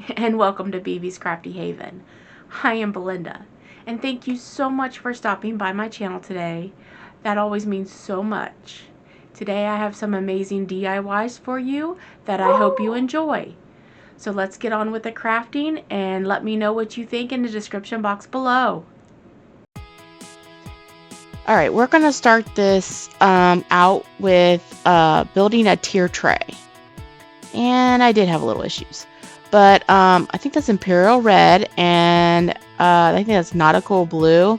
and welcome to Baby's Crafty Haven. I am Belinda, and thank you so much for stopping by my channel today. That always means so much. Today I have some amazing DIYs for you that I hope you enjoy. So let's get on with the crafting and let me know what you think in the description box below. Alright, we're going to start this out with building a tier tray. And I did have a little issues. But I think that's Imperial Red, and I think that's Nautical Blue.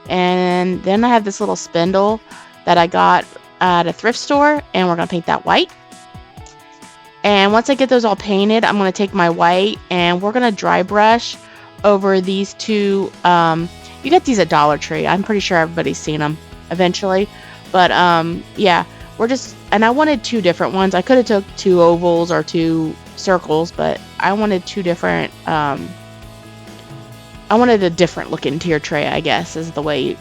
And then I have this little spindle that I got at a thrift store, and we're going to paint that white. And once I get those all painted, I'm going to take my white, and we're going to dry brush over these two. You get these at Dollar Tree. I'm pretty sure everybody's seen them eventually. But yeah, and I wanted two different ones. I could have took two ovals or two circles, but I wanted two different, I wanted a different looking tier tray, I guess, is the way,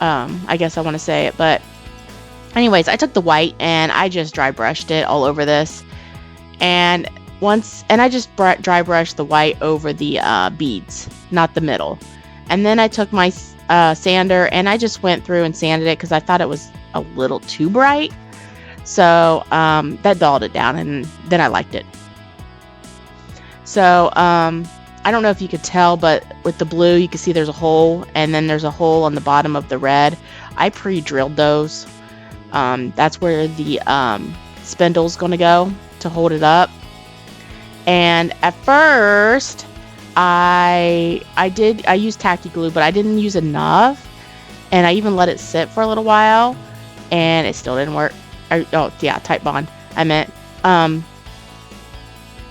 I guess I want to say it. But anyways, I took the white and I just dry brushed it all over this. And I just dry brushed the white over the beads, not the middle. And then I took my sander and I just went through and sanded it because I thought it was a little too bright. So that dulled it down, and then I liked it. So I don't know if you could tell, but with the blue you can see there's a hole, and then there's a hole on the bottom of the red. I pre-drilled those. That's where the spindle's going to go to hold it up. And at first I used tacky glue, but I didn't use enough, and I even let it sit for a little while, and it still didn't work. Oh yeah, tight bond I meant.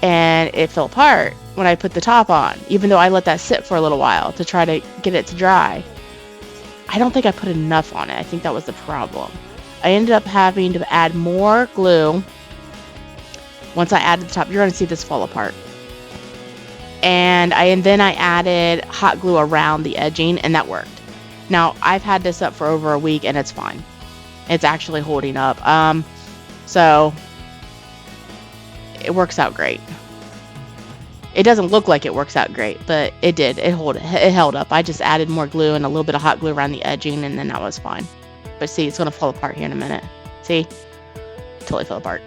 And it fell apart when I put the top on, even though I let that sit for a little while to try to get it to dry. I don't think I put enough on it. I think that was the problem. I ended up having to add more glue. Once I added the top, you're going to see this fall apart. And then I added hot glue around the edging, and that worked. Now, I've had this up for over a week, and it's fine. It's actually holding up. So it works out great. It doesn't look like it works out great, but it did. It held up. I just added more glue and a little bit of hot glue around the edging, and then that was fine. But see, it's going to fall apart here in a minute. See? Totally fell apart.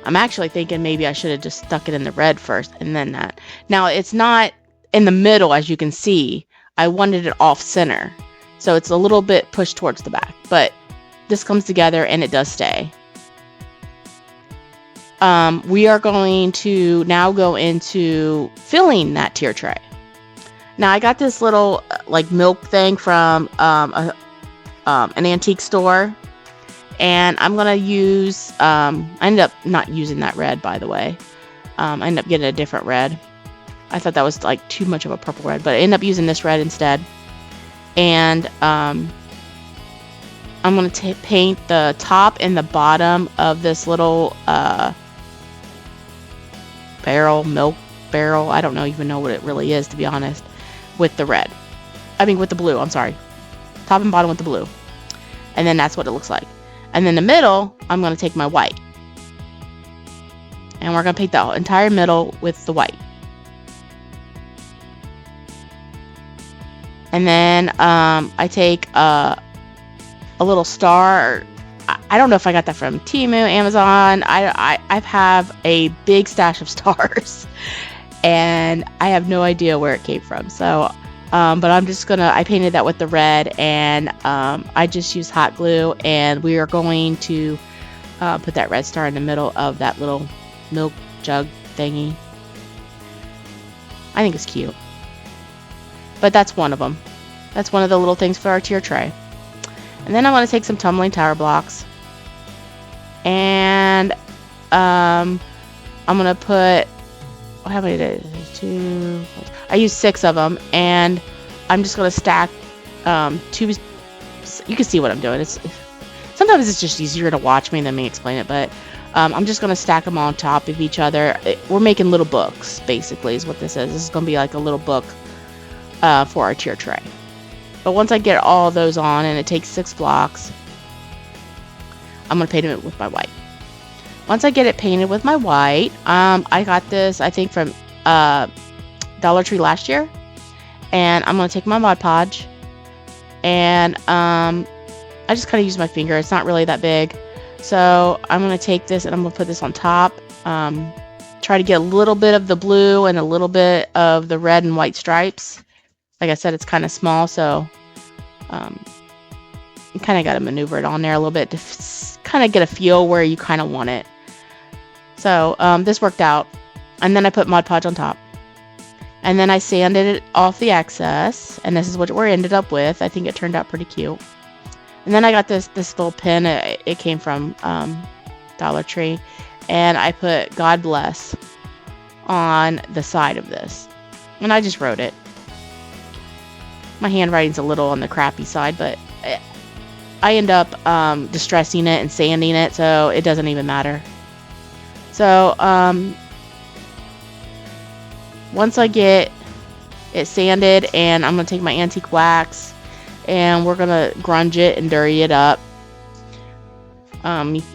I'm actually thinking maybe I should have just stuck it in the red first and then that. Now, it's not in the middle, as you can see. I wanted it off center. So it's a little bit pushed towards the back, but this comes together and it does stay. We are going to now go into filling that tier tray. Now I got this little like milk thing from an antique store, and I'm gonna use. I ended up not using that red, by the way. I ended up getting a different red. I thought that was like too much of a purple red, but I ended up using this red instead. And I'm going to paint the top and the bottom of this little milk barrel. I don't even know what it really is, to be honest, with the red. I mean, with the blue, I'm sorry. Top and bottom with the blue. And then that's what it looks like. And then the middle, I'm going to take my white. And we're going to paint the entire middle with the white. And then I take a little star. I don't know if I got that from Temu, Amazon. I have a big stash of stars, and I have no idea where it came from. So, but I painted that with the red, and I just used hot glue, and we are going to put that red star in the middle of that little milk jug thingy. I think it's cute. But that's one of them. That's one of the little things for our tier tray. And then I want to take some tumbling tower blocks. And I'm going to put, how many did I do? I used 6 of them. And I'm just going to stack 2. You can see what I'm doing. Sometimes it's just easier to watch me than me explain it. But I'm just going to stack them on top of each other. We're making little books, basically, is what this is. This is going to be like a little book for our tier tray. But once I get all of those on, and it takes 6 blocks, I'm going to paint it with my white. once I get it painted with my white, I got this, I think, from Dollar Tree last year. And I'm going to take my Mod Podge. And I just kind of use my finger. It's not really that big. So I'm going to take this and I'm going to put this on top. Try to get a little bit of the blue and a little bit of the red and white stripes. Like I said, it's kind of small, so you kind of got to maneuver it on there a little bit to kind of get a feel where you kind of want it. So this worked out. And then I put Mod Podge on top. And then I sanded it off the excess. And this is what we ended up with. I think it turned out pretty cute. And then I got this little pin. It came from Dollar Tree. And I put God Bless on the side of this. And I just wrote it. My handwriting's a little on the crappy side, but I end up distressing it and sanding it, so it doesn't even matter. So once I get it sanded, and I'm going to take my antique wax and we're going to grunge it and dirty it up.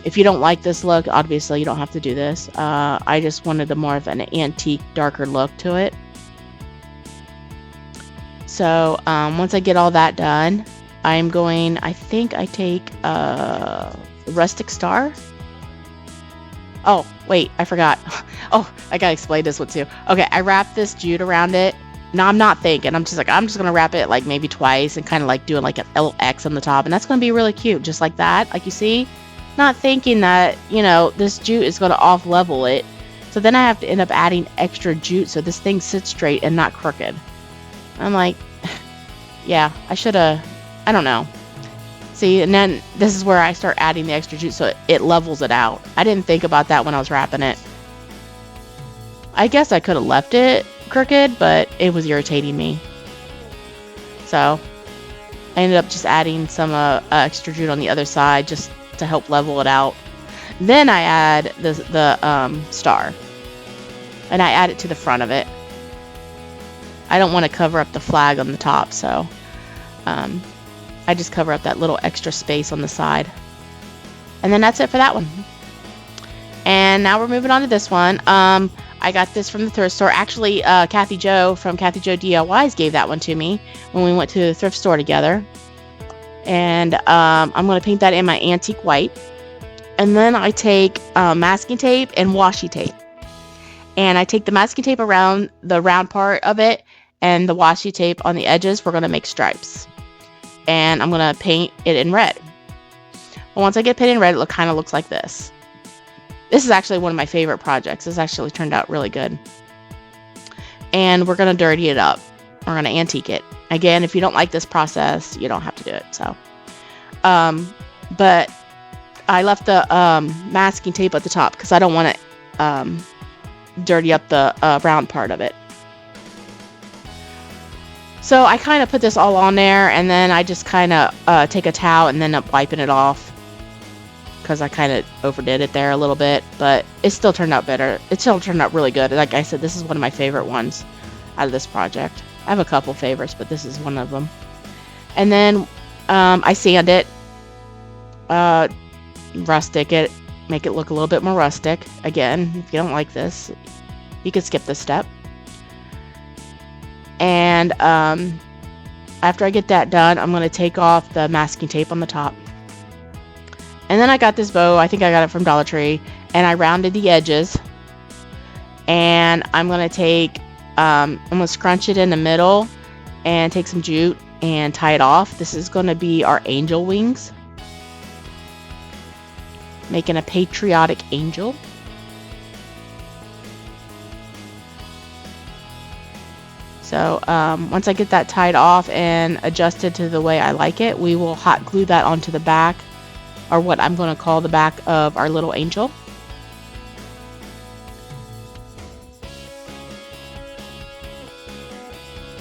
If you don't like this look, obviously you don't have to do this. I just wanted more of an antique, darker look to it. So once I get all that done, I'm going, I think I take Rustic Star. Oh, wait, I forgot. Oh, I gotta explain this one too. Okay, I wrap this jute around it. Now I'm not thinking. I'm just gonna wrap it like maybe twice and kind of like doing like an LX on the top, and that's gonna be really cute, just like that, like you see. Not thinking that, you know, this jute is gonna off level it, so then I have to end up adding extra jute so this thing sits straight and not crooked. I'm like, yeah, I should have. I don't know. See, and then this is where I start adding the extra jute so it levels it out. I didn't think about that when I was wrapping it. I guess I could have left it crooked, but it was irritating me. So I ended up just adding some extra jute on the other side just to help level it out. Then I add the star, and I add it to the front of it. I don't want to cover up the flag on the top, so I just cover up that little extra space on the side. And then that's it for that one. And now we're moving on to this one. I got this from the thrift store. Actually, Kathy Jo from Kathy Jo DIYs gave that one to me when we went to the thrift store together. And I'm going to paint that in my antique white. And then I take masking tape and washi tape. And I take the masking tape around the round part of it and the washi tape on the edges. We're going to make stripes. And I'm going to paint it in red. Well, once I get painted in red, it kind of looks like this. This is actually one of my favorite projects. This actually turned out really good. And we're going to dirty it up. We're going to antique it. Again, if you don't like this process, you don't have to do it. So, but I left the masking tape at the top because I don't want to dirty up the round part of it. So I kind of put this all on there, and then I just kind of take a towel and then up wiping it off because I kind of overdid it there a little bit, but it still turned out better. It still turned out really good. Like I said, this is one of my favorite ones out of this project. I have a couple favorites, but this is one of them. And then I sand it, rustic it, make it look a little bit more rustic. Again, if you don't like this, you can skip this step. And after I get that done, I'm going to take off the masking tape on the top. And then I got this bow. I think I got it from Dollar Tree. And I rounded the edges. And I'm going to take, I'm going to scrunch it in the middle and take some jute and tie it off. This is going to be our angel wings. Making a patriotic angel. So once I get that tied off and adjusted to the way I like it, we will hot glue that onto the back, or what I'm going to call the back of our little angel.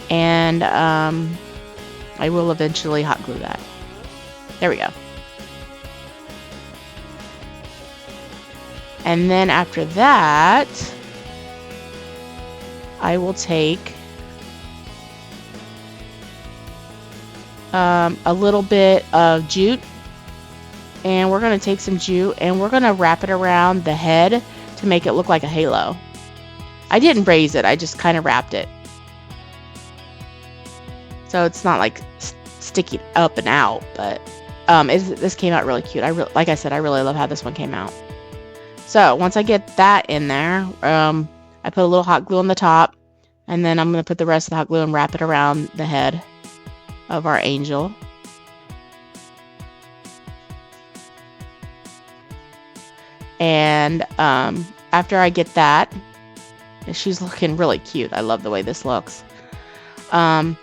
And I will eventually hot glue that. There we go. And then after that, I will take a little bit of jute And we're going to take some jute and we're going to wrap it around the head to make it look like a halo. I didn't braise it, I just kind of wrapped it. So it's not like sticky up and out, but this came out really cute. Like I said, I really love how this one came out. So once I get that in there, I put a little hot glue on the top, and then I'm going to put the rest of the hot glue and wrap it around the head of our angel. And after I get that, she's looking really cute. I love the way this looks. Now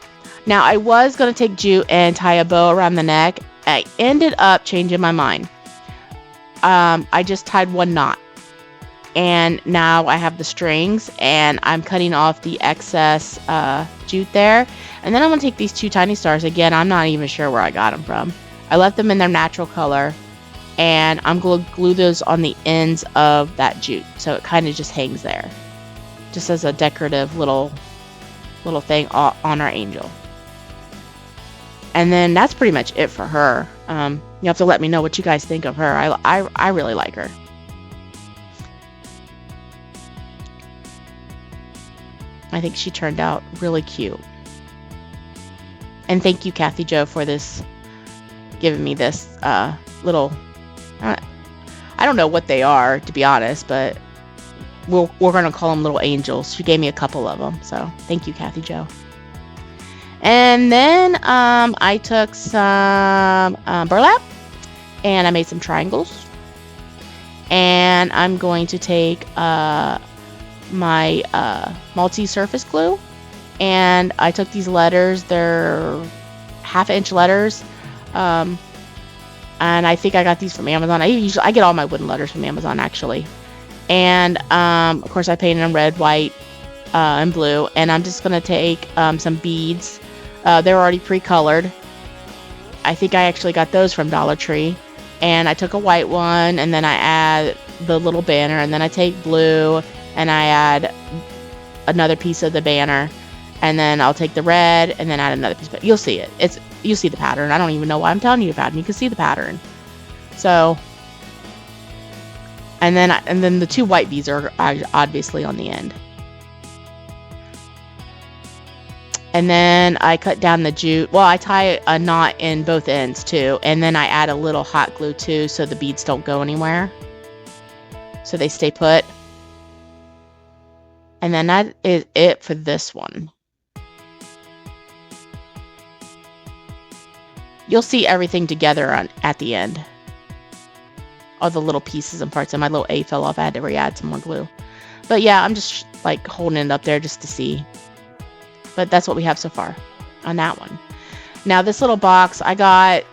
I was going to take jute and tie a bow around the neck. I ended up changing my mind. I just tied one knot. And now I have the strings and I'm cutting off the excess jute there. And then I'm going to take these 2 tiny stars. Again, I'm not even sure where I got them from. I left them in their natural color. And I'm going to glue those on the ends of that jute. So it kind of just hangs there. Just as a decorative little thing on our angel. And then that's pretty much it for her. You have to let me know what you guys think of her. I really like her. I think she turned out really cute. And thank you, Kathy Jo, for this, giving me this little... I don't know what they are, to be honest, but we're going to call them little angels. She gave me a couple of them, so thank you, Kathy Jo. And then I took some burlap, and I made some triangles. And I'm going to take my multi-surface glue, and I took these letters. They're 1/2 inch letters. And I think I got these from Amazon. I get all my wooden letters from Amazon, actually. And of course I painted them red, white, and blue. And I'm just going to take some beads. They're already pre-colored. I think I actually got those from Dollar Tree. And I took a white one, and then I add the little banner, and then I take blue and I add another piece of the banner, and then I'll take the red and then add another piece. But you'll see it. You'll see the pattern. I don't even know why I'm telling you the pattern. You can see the pattern. So, and then the 2 white beads are obviously on the end. And then I cut down the jute. Well, I tie a knot in both ends too, and then I add a little hot glue too, so the beads don't go anywhere, so they stay put. And then that is it for this one. You'll see everything together at the end. All the little pieces and parts. And my little A fell off. I had to re-add some more glue. But yeah, I'm just like holding it up there just to see. But that's what we have so far on that one. Now this little box, I got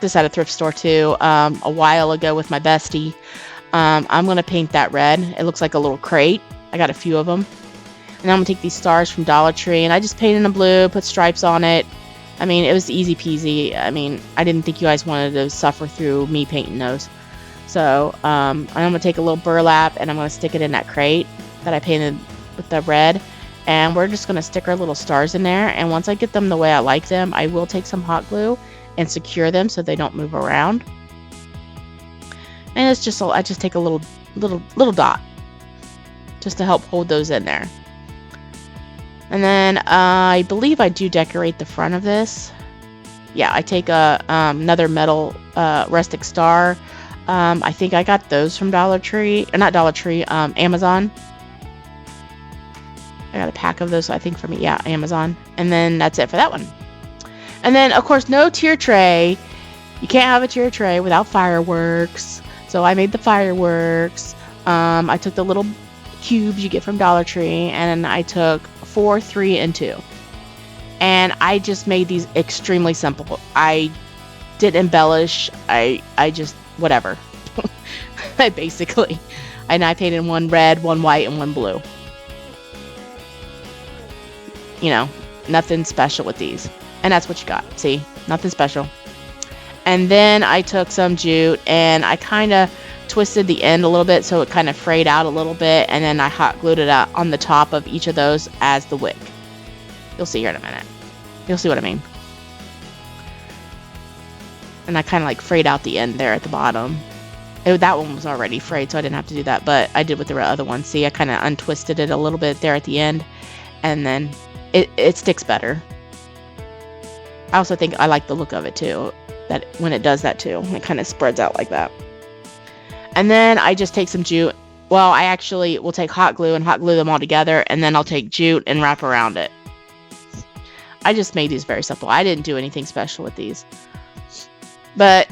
this at a thrift store too a while ago with my bestie. I'm going to paint that red. It looks like a little crate. I got a few of them. And I'm going to take these stars from Dollar Tree, and I just painted them blue, put stripes on it. I mean, it was easy peasy. I mean, I didn't think you guys wanted to suffer through me painting those. So I'm going to take a little burlap, and I'm going to stick it in that crate that I painted with the red. And we're just going to stick our little stars in there. And once I get them the way I like them, I will take some hot glue and secure them so they don't move around. And it's just, I just take a little dot just to help hold those in there. And then I believe I do decorate the front of this. Yeah, I take another metal rustic star. I think I got those from Dollar Tree, or not Dollar Tree, Amazon. I got a pack of those, I think, from, yeah, Amazon. And then that's it for that one. And then, of course, no tier tray. You can't have a tier tray without fireworks. So I made the fireworks. I took the little cubes you get from Dollar Tree, and I took 4, 3, and 2. And I just made these extremely simple. I didn't embellish. I just, whatever. I basically. And I painted one red, one white, and one blue. You know, nothing special with these. And that's what you got. See? Nothing special. And then I took some jute and I kind of twisted the end a little bit so it kind of frayed out a little bit. And then I hot glued it out on the top of each of those as the wick. You'll see here in a minute. You'll see what I mean. And I kind of like frayed out the end there at the bottom. That one was already frayed, so I didn't have to do that, but I did with the other one. See, I kind of untwisted it a little bit there at the end, and then it sticks better. I also think I like the look of it too, that when it does that too, it kind of spreads out like that. And then I just take some jute. Well, I actually will take hot glue and hot glue them all together, and then I'll take jute and wrap around it. I just made these very simple. I didn't do anything special with these. But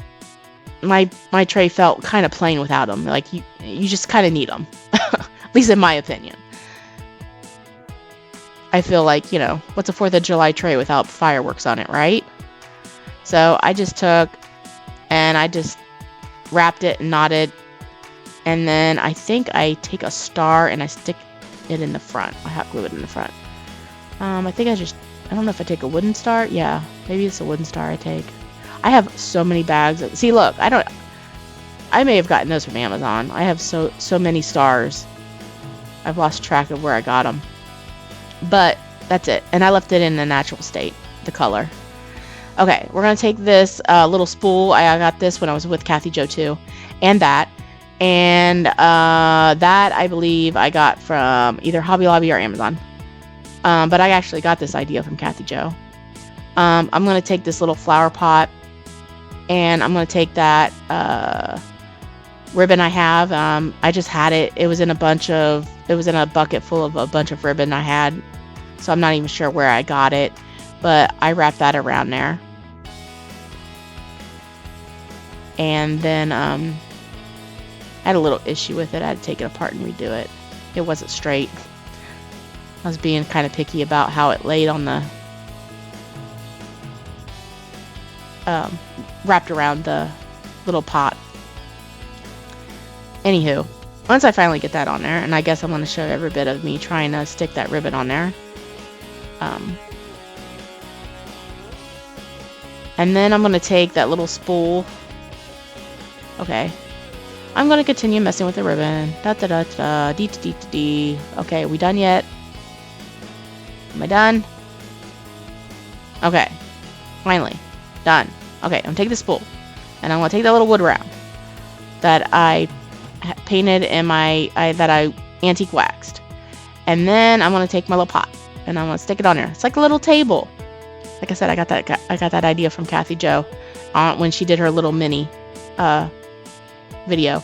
my tray felt kind of plain without them. Like, you just kind of need them. At least in my opinion. I feel like, you know, what's a 4th of July tray without fireworks on it, right? So I just took and I just wrapped it and knotted. And then I think I take a star and I stick it in the front. I hot glue it in the front. I think I don't know if I take a wooden star. Yeah, maybe it's a wooden star I take. I have so many bags. See, look, I may have gotten those from Amazon. I have so many stars. I've lost track of where I got them. But that's it. And I left it in a natural state, the color. Okay, we're going to take this little spool. I got this when I was with Kathy Jo too. And that. And that, I believe, I got from either Hobby Lobby or Amazon. But I actually got this idea from Kathy Jo. I'm going to take this little flower pot. And I'm going to take that ribbon I have. I just had it. It was in a bucket full of a bunch of ribbon I had. So I'm not even sure where I got it. But I wrapped that around there. And then I had a little issue with it. I had to take it apart and redo it. It wasn't straight. I was being kind of picky about how it laid on the wrapped around the little pot. Anywho, once I finally get that on there, and I guess I'm going to show every bit of me trying to stick that ribbon on there. And then I'm going to take that little spool. Okay. I'm going to continue messing with the ribbon. Da da da da dee dee dee dee. Okay, we done yet? Am I done? Okay. Finally. Done. Okay, I'm going to take the spool. And I'm going to take that little wood round that I painted in that I antique waxed. And then I'm going to take my little pot. And I'm going to stick it on there. It's like a little table. Like I said, I got that idea from Kathy Jo when she did her little mini video.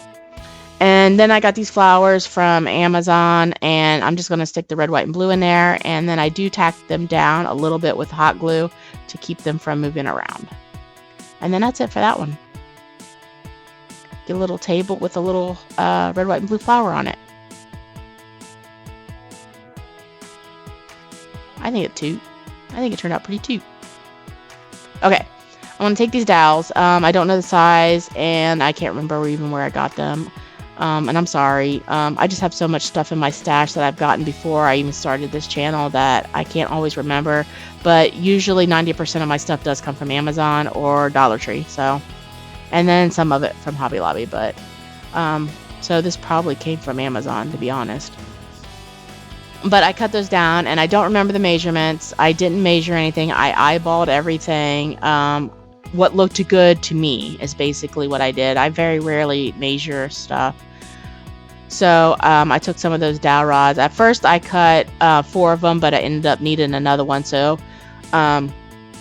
And then I got these flowers from Amazon, and I'm just going to stick the red, white, and blue in there. And then I do tack them down a little bit with hot glue to keep them from moving around. And then that's it for that one. Get a little table with a little red, white, and blue flower on it. I think it turned out pretty cute. Okay, I want to take these dowels. I don't know the size, and I can't remember even where I got them. And I'm sorry. I just have so much stuff in my stash that I've gotten before I even started this channel that I can't always remember. But usually 90% of my stuff does come from Amazon or Dollar Tree. So, and then some of it from Hobby Lobby. But so this probably came from Amazon, to be honest. But I cut those down, and I don't remember the measurements. I didn't measure anything. I eyeballed everything. What looked good to me is basically what I did. I very rarely measure stuff. So I took some of those dowel rods. At first I cut 4 of them, but I ended up needing another one. So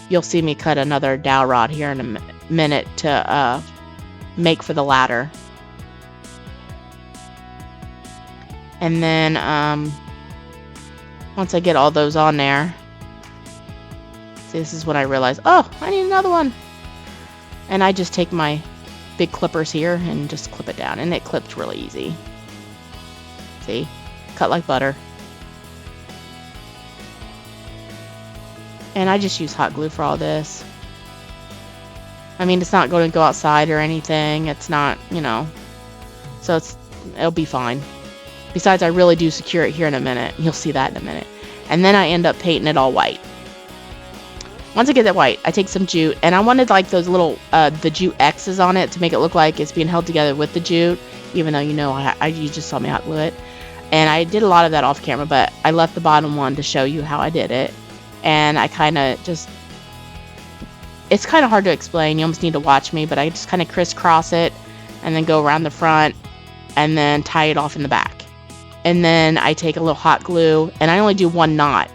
you'll see me cut another dowel rod here in a minute to make for the ladder. And then once I get all those on there, see, this is when I realized, oh, I need another one. And I just take my big clippers here and just clip it down. And it clipped really easy. See? Cut like butter. And I just use hot glue for all this. I mean, it's not going to go outside or anything. It's not, you know. So it'll be fine. Besides, I really do secure it here in a minute. You'll see that in a minute. And then I end up painting it all white. Once I get that white, I take some jute. And I wanted like those little, the jute X's on it to make it look like it's being held together with the jute. Even though, you know, you just saw me hot glue it. And I did a lot of that off camera. But I left the bottom one to show you how I did it. And I kind of just it's kind of hard to explain. You almost need to watch me, but I just kind of crisscross it and then go around the front and then tie it off in the back. And then I take a little hot glue, and I only do one knot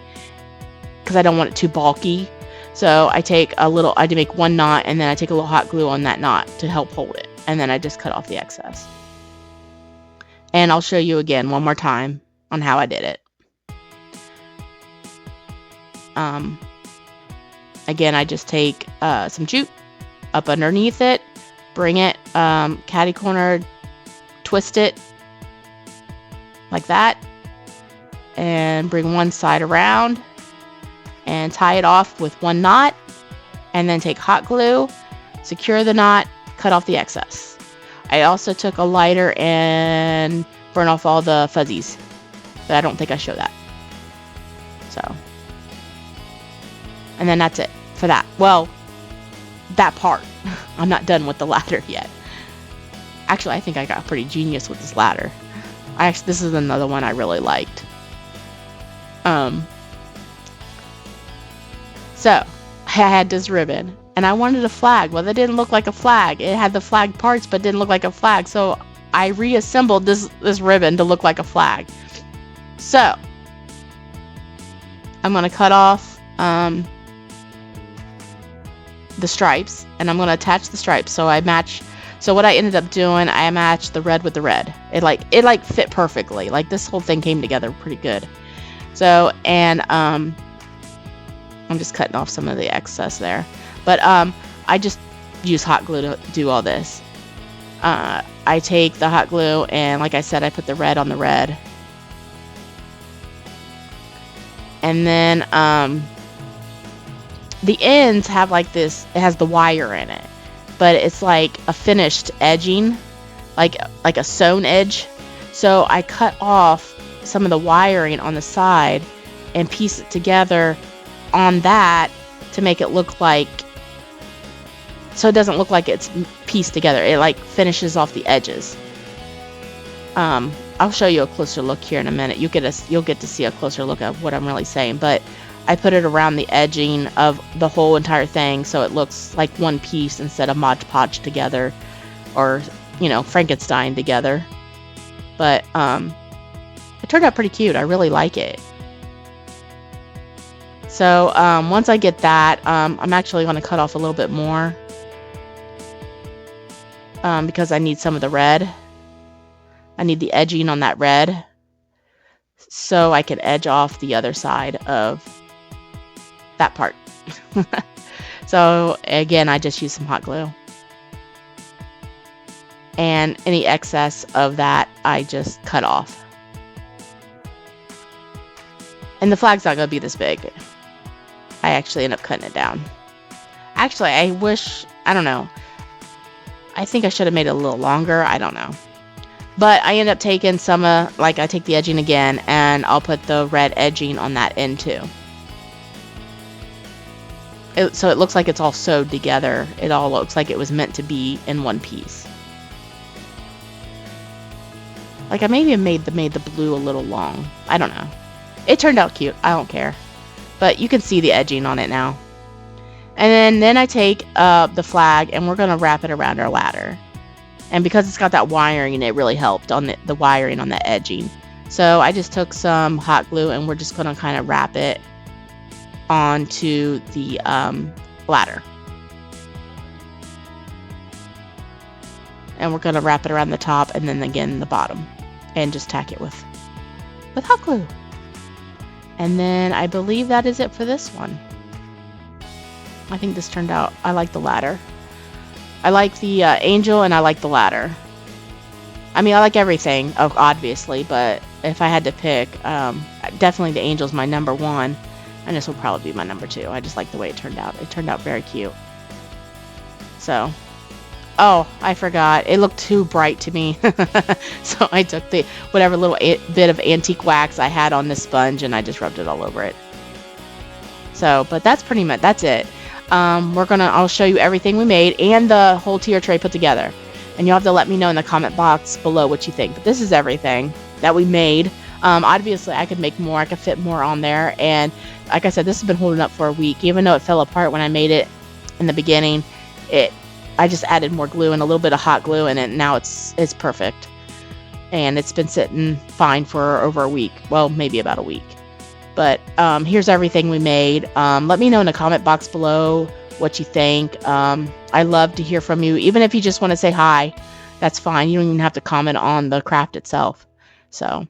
because I don't want it too bulky. So I do make one knot, and then I take a little hot glue on that knot to help hold it. And then I just cut off the excess. And I'll show you again one more time on how I did it. Again, I just take some jute up underneath it, bring it catty corner, twist it like that, and bring one side around and tie it off with one knot, and then take hot glue, secure the knot, cut off the excess. I also took a lighter and burn off all the fuzzies, but I don't think I show that. So, and then that's it for that. Well, that part. I'm not done with the ladder yet. Actually, I think I got pretty genius with this ladder. This is another one I really liked. So I had this ribbon, and I wanted a flag. Well, that didn't look like a flag. It had the flag parts, but didn't look like a flag. So I reassembled this ribbon to look like a flag. So I'm gonna cut off the stripes, and I'm gonna attach the stripes. So So what I ended up doing, I matched the red with the red. It fit perfectly. Like, this whole thing came together pretty good. So, and I'm just cutting off some of the excess there. But I just use hot glue to do all this. I take the hot glue, and like I said, I put the red on the red. And then the ends have like this, it has the wire in it. But it's like a finished edging, like a sewn edge. So I cut off some of the wiring on the side and piece it together on that to make it look like, so it doesn't look like it's pieced together. It like finishes off the edges. I'll show you a closer look here in a minute. You'll get to see a closer look at what I'm really saying. But I put it around the edging of the whole entire thing, so it looks like one piece instead of Mod Podge together, or Frankenstein together. But it turned out pretty cute. I really like it. So once I get that, I'm actually going to cut off a little bit more because I need some of the red. I need the edging on that red so I can edge off the other side of that part. So again, I just use some hot glue, and any excess of that I just cut off. And the flag's not gonna be this big. I actually end up cutting it down. Actually, I don't know, I think I should have made it a little longer. I don't know, but I end up taking some I take the edging again, and I'll put the red edging on that end too. So it looks like it's all sewed together. It all looks like it was meant to be in one piece. Like, I maybe made the blue a little long. I don't know. It turned out cute. I don't care. But you can see the edging on it now. And then I take the flag, and we're going to wrap it around our ladder. And because it's got that wiring, it really helped on the wiring on the edging. So I just took some hot glue, and we're just going to kind of wrap it onto the ladder. And we're going to wrap it around the top and then again the bottom, and just tack it with hot glue. And then I believe that is it for this one. I think this turned out, I like the ladder. I like the angel, and I like the ladder. I mean, I like everything, obviously, but if I had to pick, definitely the angel's my number one. And this will probably be my number two. I just like the way it turned out. It turned out very cute. So, oh, I forgot. It looked too bright to me. So I took whatever little bit of antique wax I had on the sponge, and I just rubbed it all over it. So, but that's pretty much, that's it. I'll show you everything we made and the whole tier tray put together. And you'll have to let me know in the comment box below what you think. But this is everything that we made. Obviously, I could make more. I could fit more on there. And like I said, this has been holding up for a week. Even though it fell apart when I made it, in the beginning. I just added more glue and a little bit of hot glue in it. And now it's perfect. And it's been sitting fine for over a week. Well, maybe about a week. But here's everything we made. Let me know in the comment box below what you think. I love to hear from you. Even if you just want to say hi, that's fine. You don't even have to comment on the craft itself. So,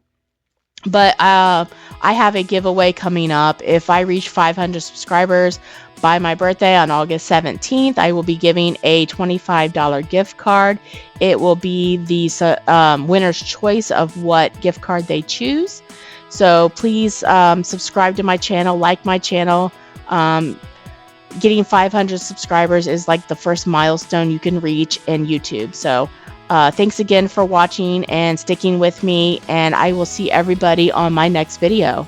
but I have a giveaway coming up. If I reach 500 subscribers by my birthday on August 17th, I will be giving a $25 gift card. It will be the winner's choice of what gift card they choose. So please subscribe to my channel, like my channel. Getting 500 subscribers is like the first milestone you can reach in YouTube. So thanks again for watching and sticking with me, and I will see everybody on my next video.